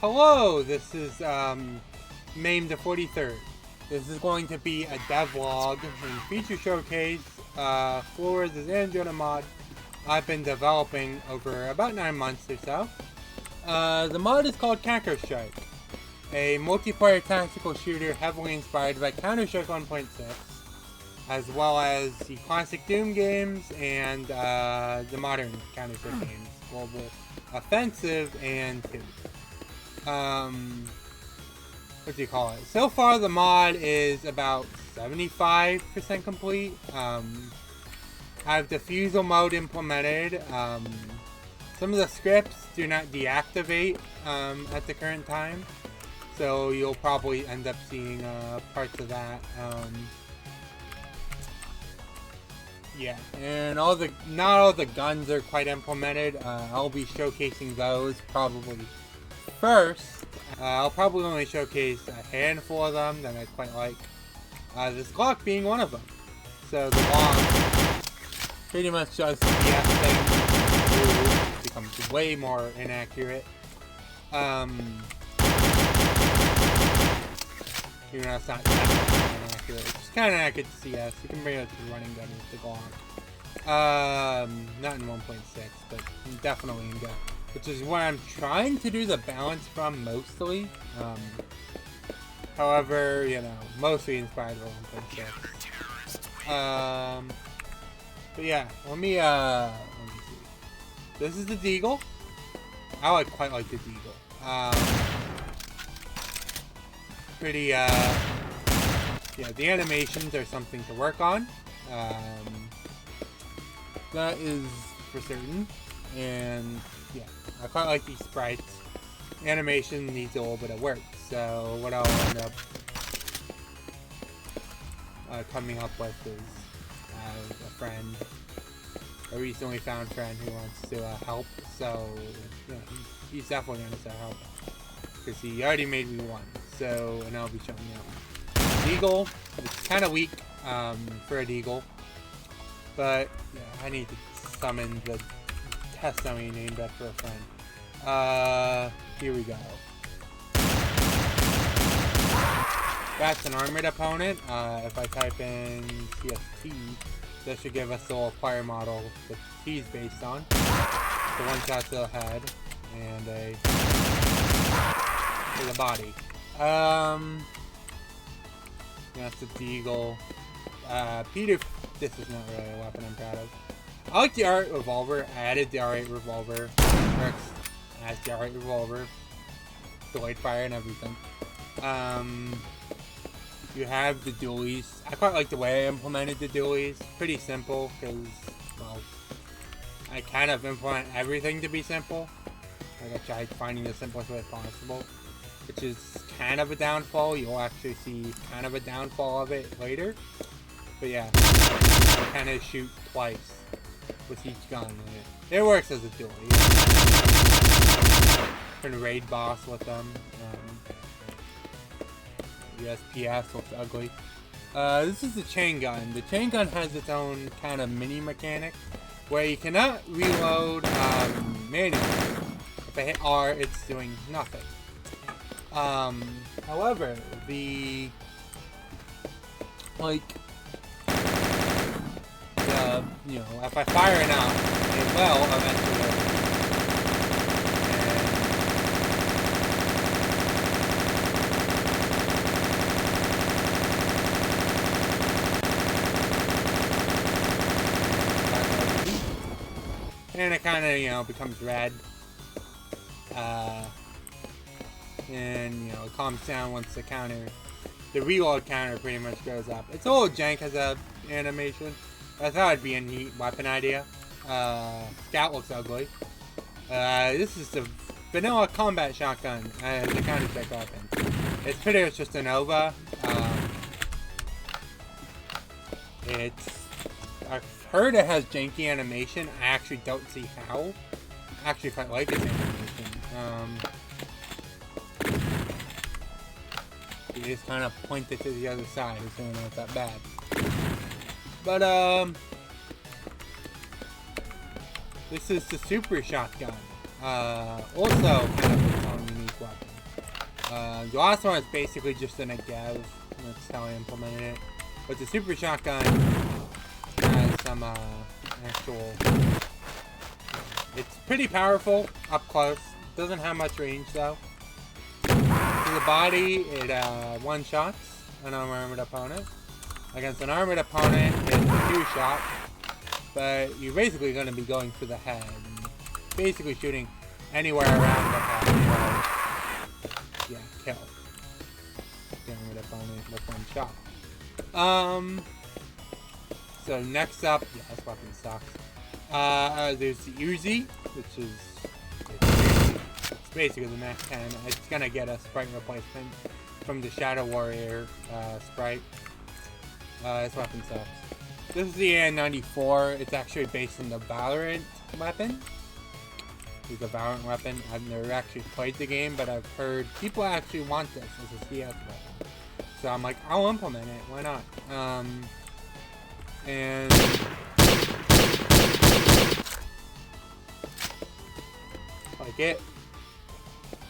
Hello, this is Mame the 43rd. This is going to be a devlog and feature showcase for the Zandronum mod I've been developing over about 9 months or so. The mod is called Caco, a multiplayer tactical shooter heavily inspired by Counter-Strike 1.6, as well as the classic Doom games and the modern Counter-Strike games, Global Offensive and 2. What do you call it? So far the mod is about 75% complete. I have defusal mode implemented. Some of the scripts do not deactivate at the current time, so you'll probably end up seeing parts of that. Yeah, and not all the guns are quite implemented. I'll be showcasing those probably first. I'll probably only showcase a handful of them that I quite like. This Glock being one of them. So the Glock pretty much does the BS thing. It becomes way more inaccurate. Even though it's not that inaccurate. It's just kind of accurate to CS. You can bring it to the running gun with the Glock. Not in 1.6, but definitely in Go. Which is where I'm trying to do the balance from mostly. However, you know, mostly inspired by 1.6. But yeah, let me see. This is the Deagle. I quite like the Deagle. Pretty, yeah, the animations are something to work on. That is for certain. And yeah, I quite like these sprites. Animation needs a little bit of work, so what I'll end up coming up with is a friend, a recently found friend who wants to help, so yeah, he's definitely going to start helping, because he already made me one, so, and I'll be showing you out. Deagle, it's kind of weak for a Deagle, but yeah, I need to summon the test dummy named after a friend. Here we go. That's an armored opponent. If I type in CST, that should give us the little fire model that T's based on. So one shot to the head and a to the body. That's the Deagle. Peter, this is not really a weapon I'm proud of. I like the R8 revolver. I added the R8 revolver. It works as the R8 revolver. Delayed fire and everything. You have the dualies. I quite like the way I implemented the dualies. Pretty simple, because, well, I kind of implement everything to be simple. Like I tried finding the simplest way possible, which is kind of a downfall. You'll actually see kind of a downfall of it later. But yeah, I kind of shoot twice with each gun. It works as a duel. You can raid boss with them. USPS looks ugly. This is the chain gun. The chain gun has its own kind of mini mechanic where you cannot reload manually. If I hit R, it's doing nothing. However, you know, if I fire enough, it will eventually. And it kind of, you know, becomes red. And, you know, it calms down once the reload counter pretty much goes up. It's a little jank as a animation. I thought it'd be a neat weapon idea. Scout looks ugly. This is the vanilla combat shotgun, the Counter-Strike weapon. It's pretty much just a Nova. I've heard it has janky animation. I actually don't see how. I actually quite like its animation. You just kind of point it to the other side, so it's not that bad. But, this is the super shotgun. Also kind of its own unique weapon. The last one is basically just an Agav. That's how I implemented it. But the super shotgun has some actual... It's pretty powerful up close. Doesn't have much range though. To the body, it one-shots an unarmored opponent. Against an armored opponent, it's a two-shot. But you're basically going to be going for the head. And basically shooting anywhere around the head. So, yeah, kill. The armored opponent with one shot. So next up, yeah, this weapon sucks. There's the Uzi, which is it's basically the Max 10. It's gonna get a sprite replacement from the Shadow Warrior sprite. This weapon sucks. This is the AN-94. It's actually based on the Valorant weapon. It's a Valorant weapon. I've never actually played the game, but I've heard people actually want this as a CS weapon. So I'm like, I'll implement it. Why not? And like it.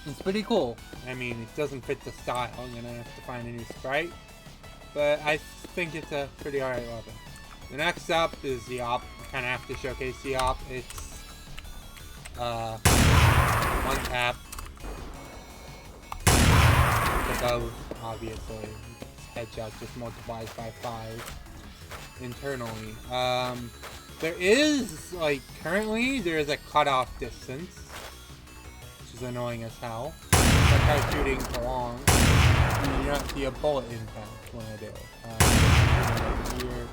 It's pretty cool. I mean, it doesn't fit the style. I'm gonna have to find a new sprite, but I think it's a pretty alright weapon. The next up is the op. Kind of have to showcase the op. It's one tap. The bow, obviously. Headshot just multiplies by 5 internally. There is, like, currently, there is a cutoff distance, which is annoying as hell. Like how shooting for long, you don't see a bullet impact when I do it. Here,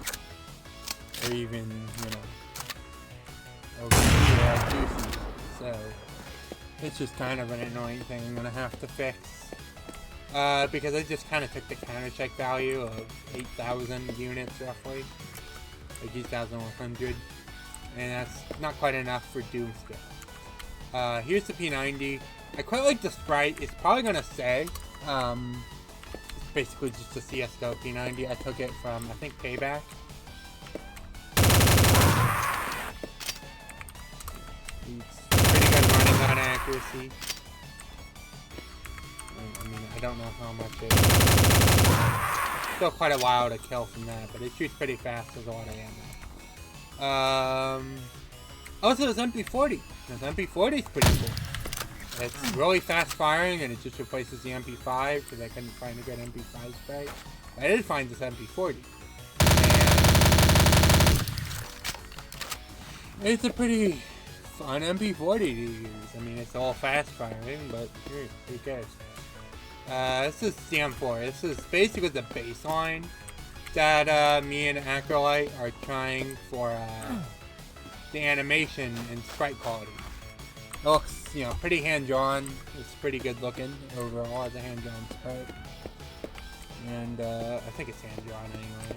or even, you know, over here, I do see it. So, it's just kind of an annoying thing I'm gonna have to fix. Because I just kind of took the counter check value of 8,000 units roughly, like 8,100, and that's not quite enough for Doom skill. Here's the P90. I quite like the sprite. It's probably gonna stay. It's basically just a CS:GO P90. I took it from, I think, Payback. It's pretty good running gun accuracy. I mean, I don't know how much it is. Still quite a while to kill from that, but it shoots pretty fast with a lot of ammo. Also, this MP40. This MP40 is pretty cool. It's really fast firing, and it just replaces the MP5, because I couldn't find a good MP5 sprite. I did find this MP40. And it's a pretty fun MP40 to use. I mean, it's all fast firing, but who cares? This is CM4. This is basically the baseline that me and Acrolite are trying for the animation and sprite quality. It looks, you know, pretty hand-drawn. It's pretty good looking overall as a hand-drawn sprite. And I think it's hand-drawn anyway.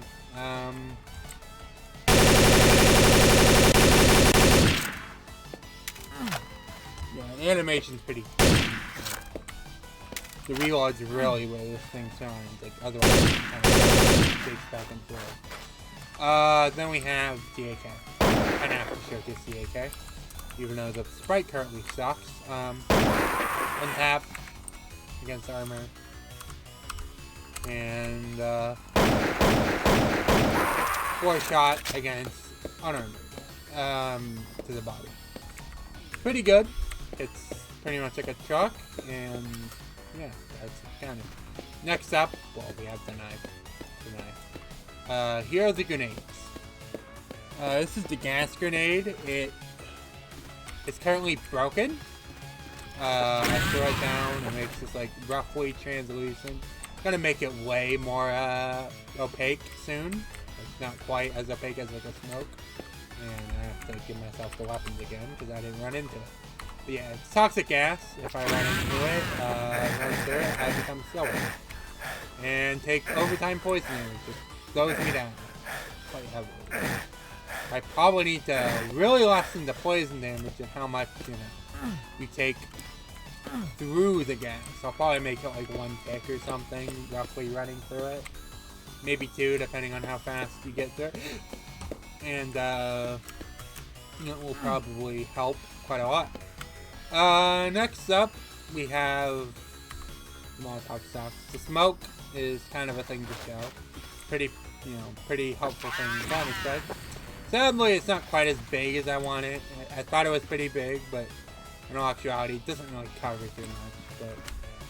Yeah, the animation's pretty good. The reload's really where this thing shines, like otherwise it kind of takes back and forth. Then we have the AK. I kind of have to showcase the AK, even though the sprite currently sucks. One tap against armor, and 4-shot against unarmored to the body. Pretty good. It's pretty much like a truck, and yeah, that's kind of. Next up, well, we have the knife. Here are the grenades. This is the gas grenade. It's currently broken. I throw it down. It makes this like roughly translucent. Gonna make it way more opaque soon. It's not quite as opaque as like a smoke. And I have to give myself the weapons again because I didn't run into it. But yeah, it's toxic gas. If I run into it, run through it, I become slower. And take overtime poison damage. Just slows me down quite heavily. I probably need to really lessen the poison damage and how much, you know, you take through the gas. I'll probably make it like 1 tick or something, roughly running through it. Maybe 2, depending on how fast you get through it. And, it will probably help quite a lot. Next up, we have Molotov stuff. The smoke is kind of a thing to show. Pretty, pretty helpful thing in that respect. Sadly, it's not quite as big as I wanted. I thought it was pretty big, but in all actuality, it doesn't really cover too much. But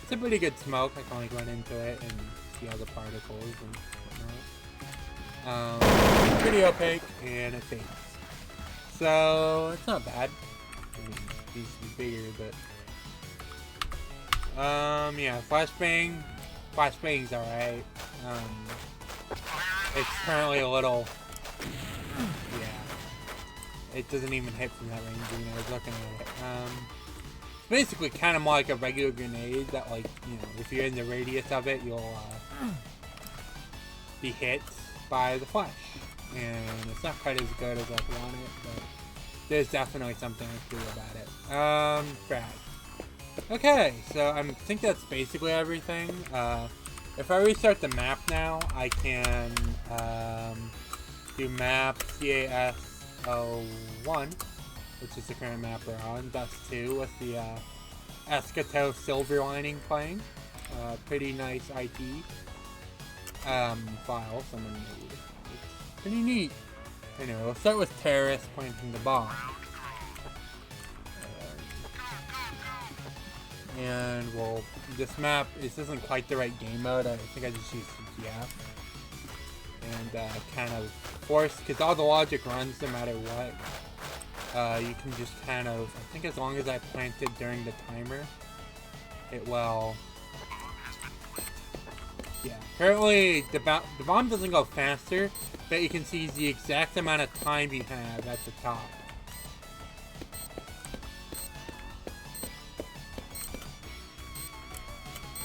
it's a pretty good smoke. I can like run into it and see all the particles and whatnot. It's pretty opaque and it fades. So it's not bad. I mean, it needs to be bigger, but yeah, flashbang's alright. It's currently a little, yeah, it doesn't even hit from that range. I was looking at it. It's basically kind of more like a regular grenade that, like, if you're in the radius of it, you'll be hit by the flash. And it's not quite as good as I want it, but there's definitely something I can do about it. Brad. Okay, so I think that's basically everything. If I restart the map now, I can do map CAS01, which is the current map we're on, Dust 2, with the Escato Silver Lining playing. Pretty nice IT file someone made. It's pretty neat. Anyway, we'll start with terrorists planting the bomb. And well, this map, this isn't quite the right game mode. I think I just used CTF. And kind of forced, because all the logic runs no matter what. You can just kind of, I think as long as I plant it during the timer, it will. Yeah, currently the bomb doesn't go faster, but you can see the exact amount of time you have at the top.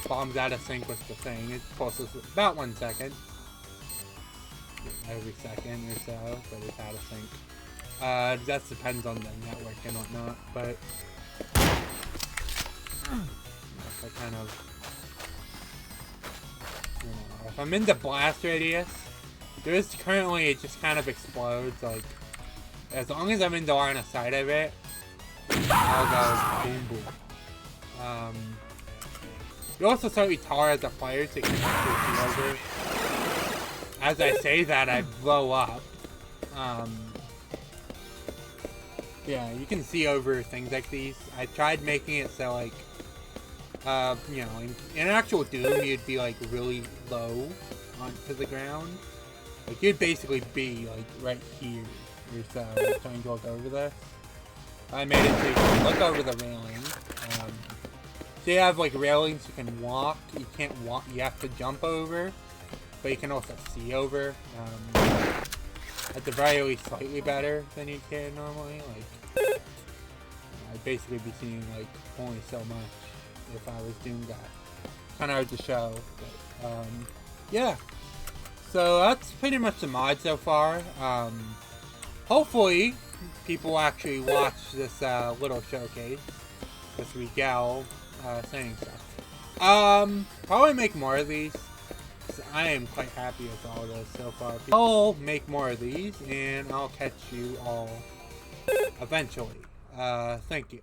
Bomb's out of sync with the thing. It's supposed to about 1 second. Every second or so, but it's out of sync. That depends on the network and whatnot, but I kind of, if I'm in the blast radius, there's currently, it just kind of explodes. Like, as long as I'm in the line of sight of it, I'll go boom boom. You also slightly taller as a player, so you can actually see over. As I say that, I blow up. Yeah, you can see over things like these. I tried making it so, like, in actual Doom, you'd be, like, really low onto the ground. Like, you'd basically be, like, right here or so, trying to look over this. I made it so you can look over the railing. So you have, like, railings you can walk. You can't walk, you have to jump over. But you can also see over. At the very least, slightly better than you can normally. Like, I'd basically be seeing, like, only so much if I was Doom guy. Kind of hard to show, but, yeah. So that's pretty much the mod so far. Hopefully, people actually watch this little showcase. This Regal saying stuff. Probably make more of these. I am quite happy with all this so far. I'll make more of these, and I'll catch you all eventually. Thank you.